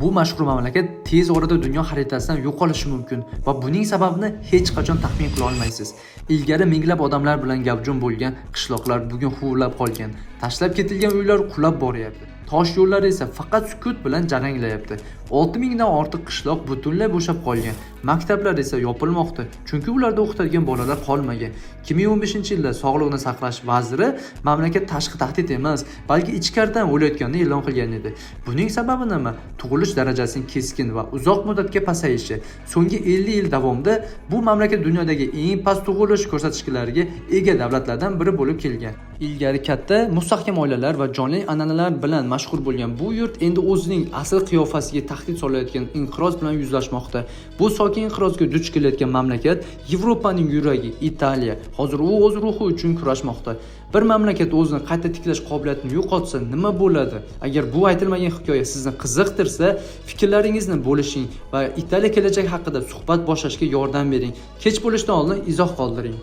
bu mashhur mamlakat tez orada dunyo xaritasidan yo'qolishi mumkin va buning sababini hech qachon taxmin qila olmaysiz. Ilgari minglab odamlar bilan gavjum bo'lgan qishloqlar bugun huvillab qolgan. Tashlab ketilgan uylar qulab boryapti. Tosh yo'llari esa faqat sukut bilan jaranglayapti. 6000 dan ortiq qishloq butunlay bo'shab qolgan. Maktablar esa yopilmoqda, chunki ularda o'qitadigan bolalar qolmagan. 2015-yilda Sog'liqni saqlash vaziri mamlakat tashqi tahdid emas, balki ichkaridan o'layotganini e'lon qilgan edi. Buning sababi nima? Tug'ilish darajasining keskin va uzoq muddatga pasayishi. So'nggi 50 yil davomida bu mamlakat dunyodagi eng past tug'ilish ko'rsatkichlariga ega davlatlardan biri bo'lib kelgan. Ilgari katta, mustahkam oilalar va jonli an'analar bilan mashhur bo'lgan bu yurt endi o'zining asl qiyofasiga tahdid solayotgan inqiroz bilan yuzlashmoqda. Bu sokin inqirozga duch kelayotgan mamlakat Yevropaning yuragi Italiya. Hozir u o'z ruhi uchun kurashmoqda. Bir mamlakat o'zini qayta tiklash qobiliyatini yo'qotsa nima bo'ladi? Agar bu aytilmagan hikoya sizni qiziqtirsa, fikrlaringizni bo'lishing va Italiya kelajagi haqida suhbat boshlashga yordam bering. Kech bo'lishdan oldin izoh qoldiring.